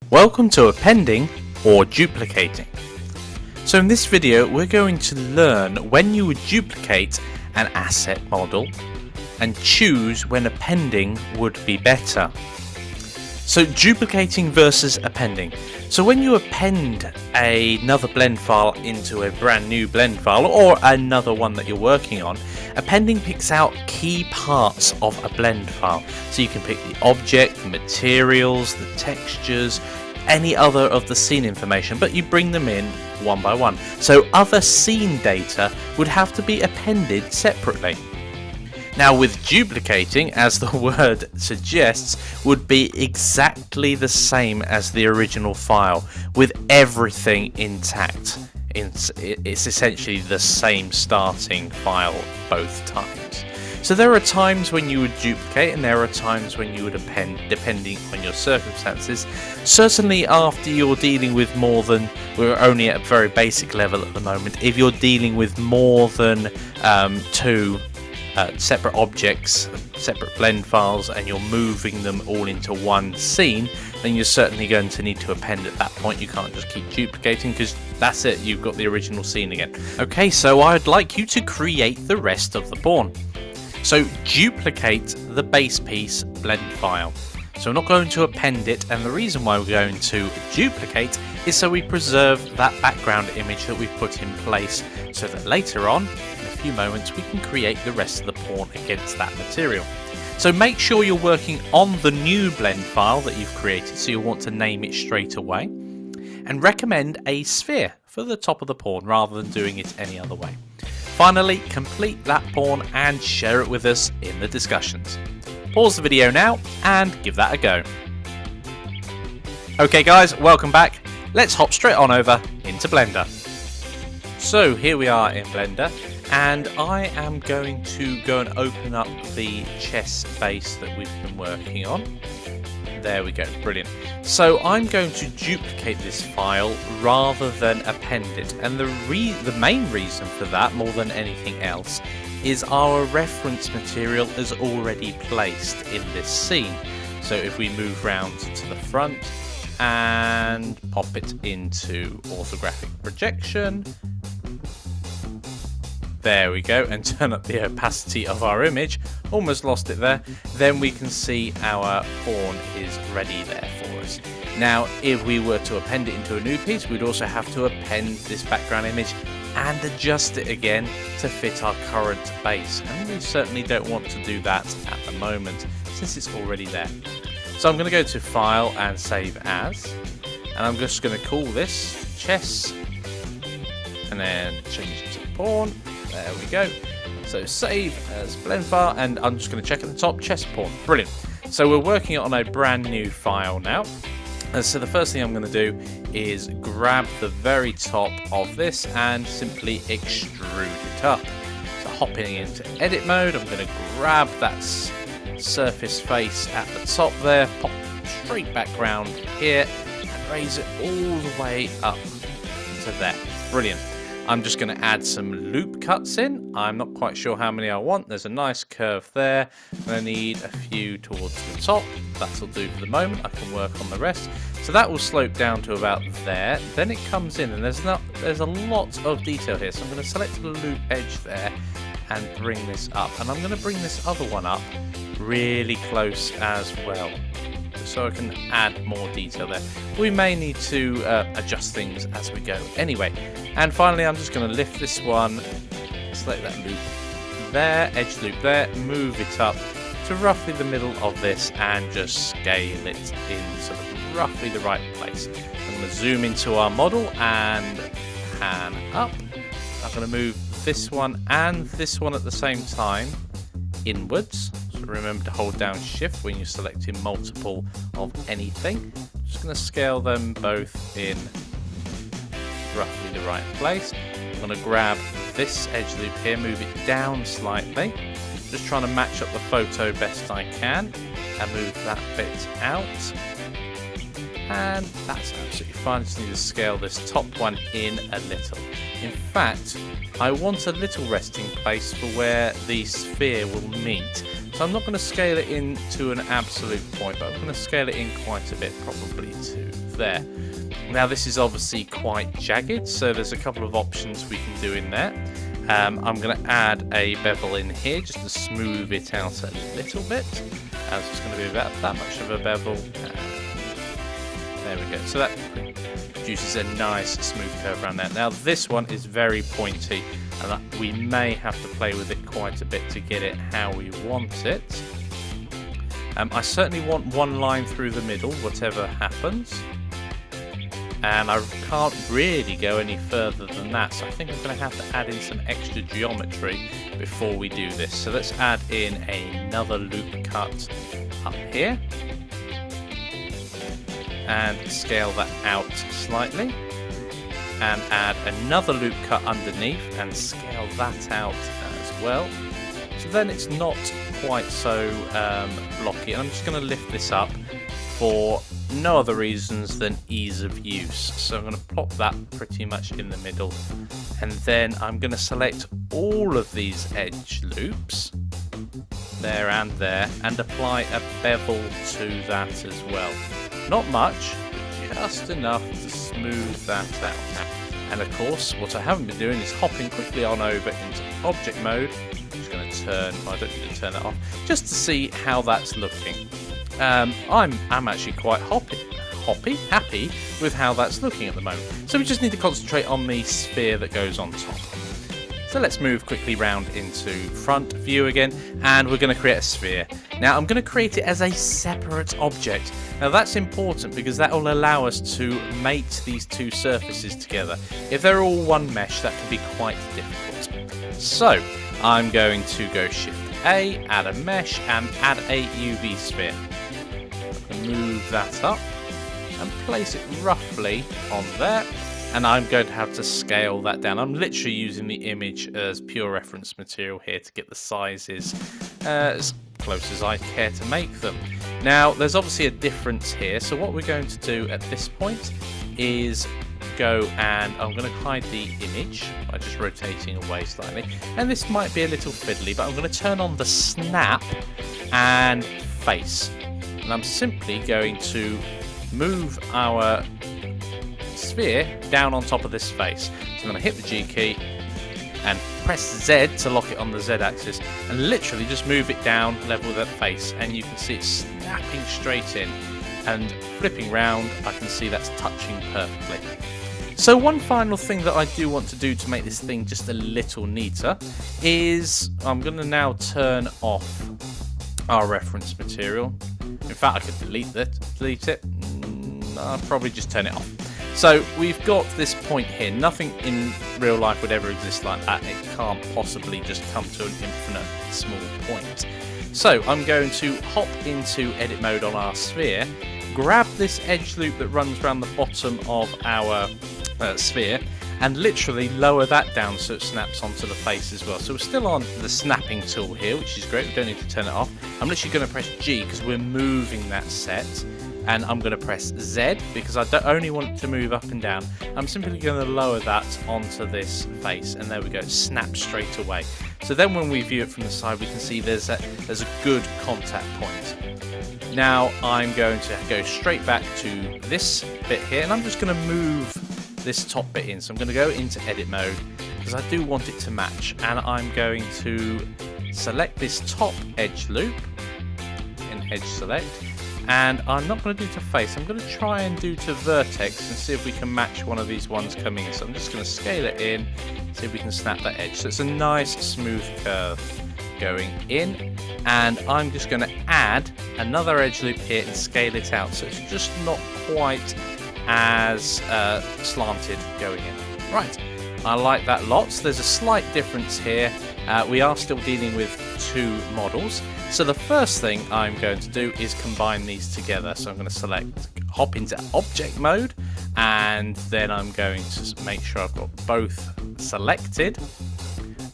Welcome to appending or duplicating. So in this video we're going to learn when you would duplicate an asset model and choose when appending would be better. So duplicating versus appending. So when you append another blend file into a brand new blend file or another one that you're working on, appending picks out key parts of a blend file. So you can pick the object, the materials, the textures, any other of the scene information, but you bring them in one by one. So other scene data would have to be appended separately. Now with duplicating, as the word suggests, would be exactly the same as the original file with everything intact. It's essentially the same starting file both times. So there are times when you would duplicate and there are times when you would append, depending on your circumstances. Certainly after you're dealing with more than, we're only at a very basic level at the moment, if you're dealing with more than two separate objects, separate blend files, and you're moving them all into one scene, then you're certainly going to need to append at that point. You can't just keep duplicating because that's it, you've got the original scene again. Okay, so I'd like you to create the rest of the pawn. So duplicate the base piece blend file. So we're not going to append it, and the reason why we're going to duplicate is so we preserve that background image that we've put in place, so that later on, in a few moments, we can create the rest of the pawn against that material. So make sure you're working on the new blend file that you've created, so you'll want to name it straight away, and recommend a sphere for the top of the pawn rather than doing it any other way. Finally, complete that pawn and share it with us in the discussions. Pause the video now and give that a go. Okay guys, welcome back. Let's hop straight on over into Blender. So here we are in Blender, and I am going to go and open up the chess base that we've been working on. There we go, brilliant. So I'm going to duplicate this file rather than append it, and the main reason for that, more than anything else, is our reference material is already placed in this scene. So if we move round to the front and pop it into orthographic projection, there we go, and turn up the opacity of our image, almost lost it there, then we can see our pawn is ready there for us. Now if we were to append it into a new piece, we'd also have to append this background image and adjust it again to fit our current base, and we certainly don't want to do that at the moment since it's already there. So I'm going to go to File and Save As, and I'm just going to call this Chess and then change it to Pawn. There we go. So save as blend file, and I'm just going to check at the top, chess pawn. Brilliant. So we're working on a brand new file now. And so the first thing I'm going to do is grab the very top of this and simply extrude it up. So hopping into edit mode, I'm going to grab that surface face at the top there, pop straight back round here, and raise it all the way up to there. Brilliant. I'm just going to add some loop cuts in. I'm not quite sure how many I want. There's a nice curve there. I'm going to need a few towards the top. That'll do for the moment. I can work on the rest. So that will slope down to about there. Then it comes in, and there's a lot of detail here. So I'm going to select the loop edge there and bring this up. And I'm going to bring this other one up really close as well, so I can add more detail there. We may need to adjust things as we go anyway. And finally, I'm just going to lift this one, select that loop there, edge loop there, move it up to roughly the middle of this and just scale it in sort of roughly the right place. I'm going to zoom into our model and pan up. I'm going to move this one and this one at the same time inwards. So remember to hold down shift when you're selecting multiple of anything. Just going to scale them both in roughly the right place. I'm going to grab this edge loop here, move it down slightly, just trying to match up the photo best I can, and move that bit out, and that's absolutely fine. I just need to scale this top one in a little. In fact, I want a little resting place for where the sphere will meet. So I'm not going to scale it in to an absolute point, but I'm going to scale it in quite a bit, probably to there. Now this is obviously quite jagged, so there's a couple of options we can do in there. I'm going to add a bevel in here just to smooth it out a little bit. So it's going to be about that much of a bevel. There we go. So that produces a nice smooth curve around there. Now this one is very pointy, and we may have to play with it quite a bit to get it how we want it. I certainly want one line through the middle, whatever happens. And I can't really go any further than that, so I think I'm going to have to add in some extra geometry before we do this. So let's add in another loop cut up here and scale that out slightly, and add another loop cut underneath and scale that out as well. So then it's not quite so blocky. I'm just going to lift this up for no other reasons than ease of use. So I'm going to plop that pretty much in the middle, and then I'm going to select all of these edge loops there and there and apply a bevel to that as well. Not much, but just enough to smooth that out. And of course, what I haven't been doing is hopping quickly on over into object mode. I'm just going to turn, I don't need to turn that off, just to see how that's looking. I'm actually quite happy with how that's looking at the moment. So we just need to concentrate on the sphere that goes on top. So let's move quickly round into front view again, and we're going to create a sphere. Now I'm going to create it as a separate object. Now that's important because that will allow us to mate these two surfaces together. If they're all one mesh, that can be quite difficult. So I'm going to go Shift A, add a mesh, and add a UV sphere. Move that up and place it roughly on there, and I'm going to have to scale that down. I'm literally using the image as pure reference material here to get the sizes as close as I care to make them. Now there's obviously a difference here, so what we're going to do at this point is go and I'm going to hide the image by just rotating away slightly, and this might be a little fiddly, but I'm going to turn on the snap and face. And I'm simply going to move our sphere down on top of this face. So I'm going to hit the G key and press Z to lock it on the Z axis, and literally just move it down level with that face, and you can see it snapping straight in, and flipping round I can see that's touching perfectly. So one final thing that I do want to do to make this thing just a little neater is I'm going to now turn off our reference material. In fact, I could delete it. I'll probably just turn it off. So we've got this point here. Nothing in real life would ever exist like that. It can't possibly just come to an infinite small point. So I'm going to hop into edit mode on our sphere, grab this edge loop that runs around the bottom of our sphere, and literally lower that down so it snaps onto the face as well. So we're still on the snapping tool here, which is great. We don't need to turn it off. I'm literally going to press G because we're moving that set, and I'm going to press Z because I don't only want it to move up and down. I'm simply going to lower that onto this face, and there we go, it snaps straight away. So then when we view it from the side, we can see there's a good contact point. Now I'm going to go straight back to this bit here, and I'm just going to move this top bit in. So I'm going to go into edit mode because I do want it to match, and I'm going to select this top edge loop in edge select, and I'm not going to do to face. I'm going to try and do to vertex and see if we can match one of these ones coming in. So I'm just going to scale it in, see if we can snap that edge. So it's a nice smooth curve going in, and I'm just going to add another edge loop here and scale it out so it's just not quite as slanted going in. Right, I like that lots. There's a slight difference here. We are still dealing with two models. So the first thing I'm going to do is combine these together. So I'm going to hop into object mode, and then I'm going to make sure I've got both selected,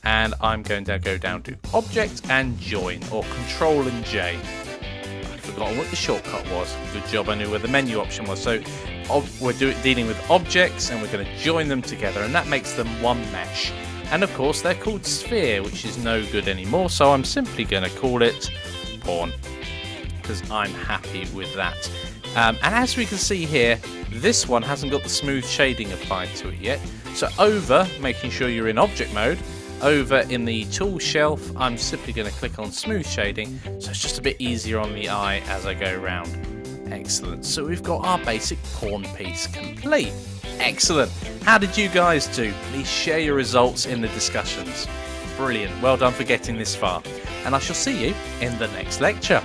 and I'm going to go down to object and join, or control and J. I've forgotten what the shortcut was. Good job I knew where the menu option was. So we're dealing with objects, and we're going to join them together, and that makes them one mesh. And of course they're called sphere, which is no good anymore, so I'm simply going to call it pawn, because I'm happy with that. And as we can see here, this one hasn't got the smooth shading applied to it yet. So over, making sure you're in object mode, over in the tool shelf, I'm simply going to click on smooth shading, so it's just a bit easier on the eye as I go around. Excellent, so we've got our basic pawn piece complete. Excellent. How did you guys do? Please share your results in the discussions. Brilliant, well done for getting this far. And I shall see you in the next lecture.